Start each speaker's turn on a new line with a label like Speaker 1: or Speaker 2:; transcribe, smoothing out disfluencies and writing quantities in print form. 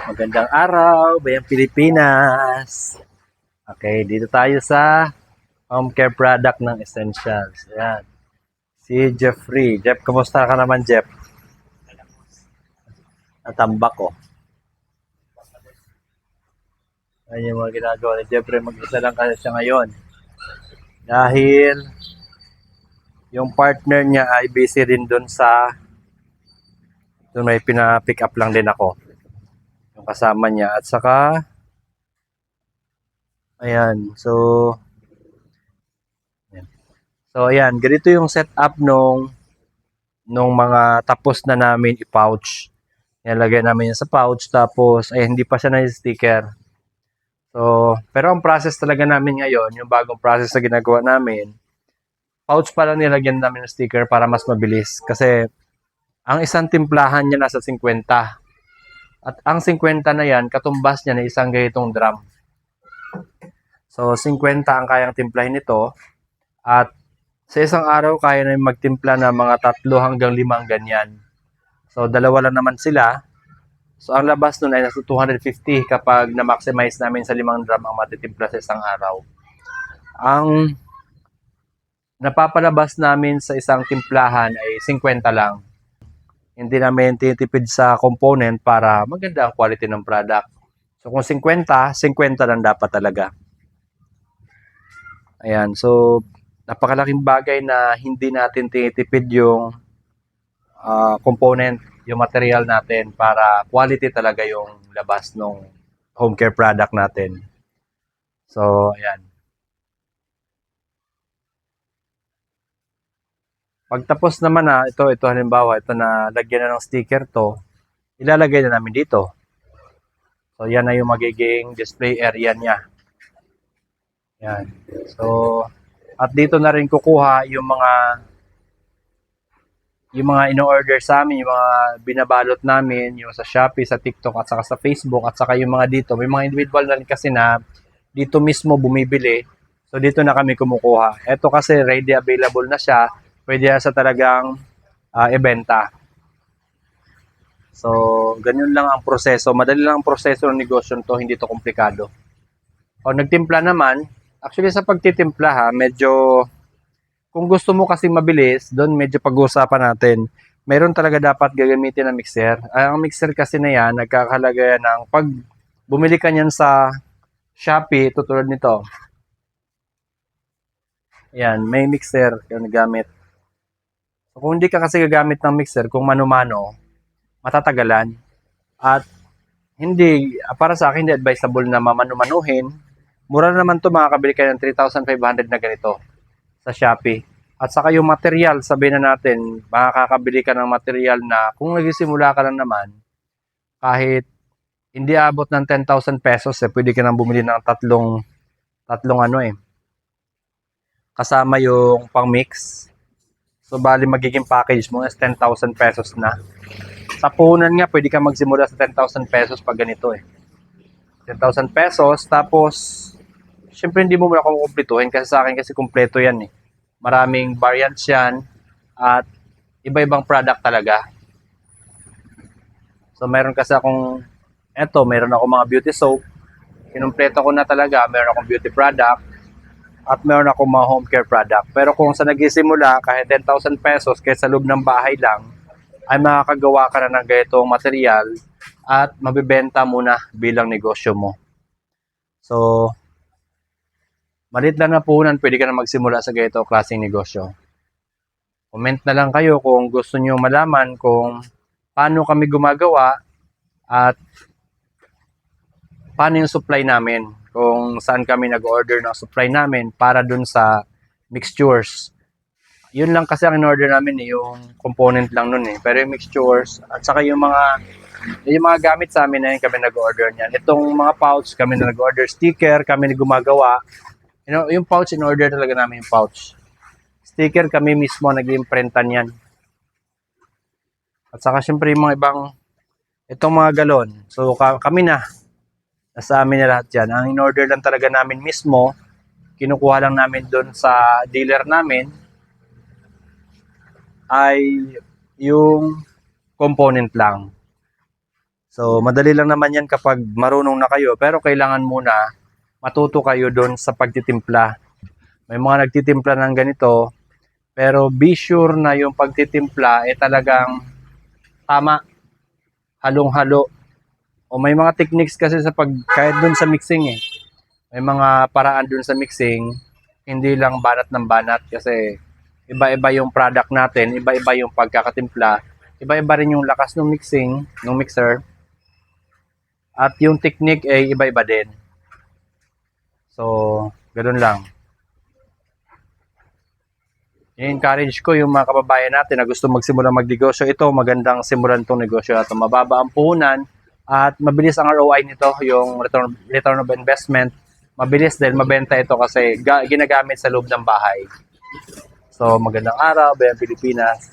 Speaker 1: Magandang araw, Bayang Pilipinas. Okay, dito tayo sa home care product ng Essentials. Ayan. Si Jeffrey. Jeff, kumusta ka naman, Jeff? Natambak ko. Ayan yung mga ginagawa ni Jeffrey. Mag-isa lang kasi siya ngayon. Dahil yung partner niya ay busy rin dun sa dun may pina-pick up lang din ako. Yung kasama niya. At saka, ayan. So, ganito yung setup nung mga tapos na namin i-pouch. Nilagay namin yan sa pouch tapos ay hindi pa siya na-sticker. So, pero ang process talaga namin ngayon, yung bagong process na ginagawa namin, pouch pa lang nilagyan namin ng sticker para mas mabilis. Kasi ang isang timplahan niya nasa 50. At ang 50 na yan, katumbas niya na isang ganitong drum. So, 50 ang kayang timplahin nito. At sa isang araw, kaya na magtimpla ng mga 3 hanggang 5 ganyan. So, dalawa lang naman sila. So, ang labas nun ay nasa 250 kapag na-maximize namin sa 5 drum ang matitimpla sa isang araw. Ang napapalabas namin sa isang timplahan ay 50 lang. Hindi namin tinitipid sa component para maganda ang quality ng product. So, kung 50, 50 lang dapat talaga. Ayan, so napakalaking bagay na hindi natin tinitipid yung component, yung material natin para quality talaga yung labas ng home care product natin. So, ayan. Pagtapos naman ito halimbawa, ito na lagyan na ng sticker to, ilalagay na namin dito. So, yan na yung magiging display area niya. Yan. So, at dito na rin kukuha yung mga ino-order sa amin, yung mga binabalot namin, yung sa Shopee, sa TikTok, at saka sa Facebook, at saka yung mga dito. May mga individual na rin kasi na dito mismo bumibili. So, dito na kami kumukuha. Ito kasi ready available na siya. Pwede na sa talagang ibenta. So, ganyan lang ang proseso. Madali lang ang proseso ng negosyo to, hindi to komplikado. O nagtimpla naman, actually sa pagtitimpla medyo kung gusto mo kasi mabilis, doon medyo pag-uusapan natin. Meron talaga dapat gagamitin na mixer. Ang mixer kasi na yan, nagkakahalaga yan ng pag bumili ka niyan sa Shopee, tutulad nito. Yan, may mixer yung gamit. So, kung hindi ka kasi gagamit ng mixer, kung mano-mano, matatagalan. At hindi, para sa akin, hindi advisable na mamanu-manuhin. Mura naman to, makakabili ka ng 3,500 na ganito sa Shopee. At saka yung material, sabihin na natin, makakabili ka ng material na kung nagsisimula ka lang naman, kahit hindi abot ng 10,000 pesos, pwede ka nang bumili ng tatlong kasama yung pang-mix. So, bali magiging package mo is 10,000 pesos na. Sa puhunan nga, pwede ka magsimula sa 10,000 pesos pag ganito 10,000 pesos, tapos, syempre hindi mo muna kukumpletuhin kasi sa akin kasi kumpleto yan Maraming variants yan at iba-ibang product talaga. So, meron kasi akong, meron ako mga beauty soap. Kinumpleto ko na talaga, meron akong beauty product at meron akong mga home care product. Pero kung sa nagsisimula, kahit 10,000 pesos, kahit sa loob ng bahay lang, ay makakagawa ka na ng ganitong material at mabibenta mo na bilang negosyo mo. So, maliit lang na puhunan, pwede ka na magsimula sa ganitong klaseng negosyo. Comment na lang kayo kung gusto niyo malaman kung paano kami gumagawa at paano yung supply namin. Kung saan kami nag-order ng supply namin para dun sa mixtures. Yun lang kasi ang in-order namin yung component lang nun Pero yung mixtures at saka yung mga gamit sa amin na yun kami nag-order niyan. Itong mga pouch kami na nag-order, sticker kami na gumagawa. Yung pouch, in-order talaga namin yung pouch. Sticker kami mismo nag-imprintan yan. At saka syempre yung mga itong mga galon. So kami nasa amin na lahat yan. Ang in-order lang talaga namin mismo, kinukuha lang namin doon sa dealer namin, ay yung component lang. So, madali lang naman yan kapag marunong na kayo, pero kailangan muna matuto kayo doon sa pagtitimpla. May mga nagtitimpla ng ganito, pero be sure na yung pagtitimpla ay talagang tama, halong-halo. O may mga techniques kasi sa kahit doon sa mixing eh. May mga paraan doon sa mixing, hindi lang banat ng banat kasi iba-iba yung product natin, iba-iba yung pagkakatimpla, iba-iba rin yung lakas ng mixing, ng mixer, at yung technique ay iba-iba din. So, ganoon lang. I-encourage ko yung mga kababayan natin na gusto magsimula magnegosyo. Ito, magandang simulan itong negosyo na ito. Mababa ang puhunan at mabilis ang ROI nito, yung return of investment. Mabilis din, mabenta ito kasi ginagamit sa loob ng bahay. So, magandang araw, Bayan Pilipinas.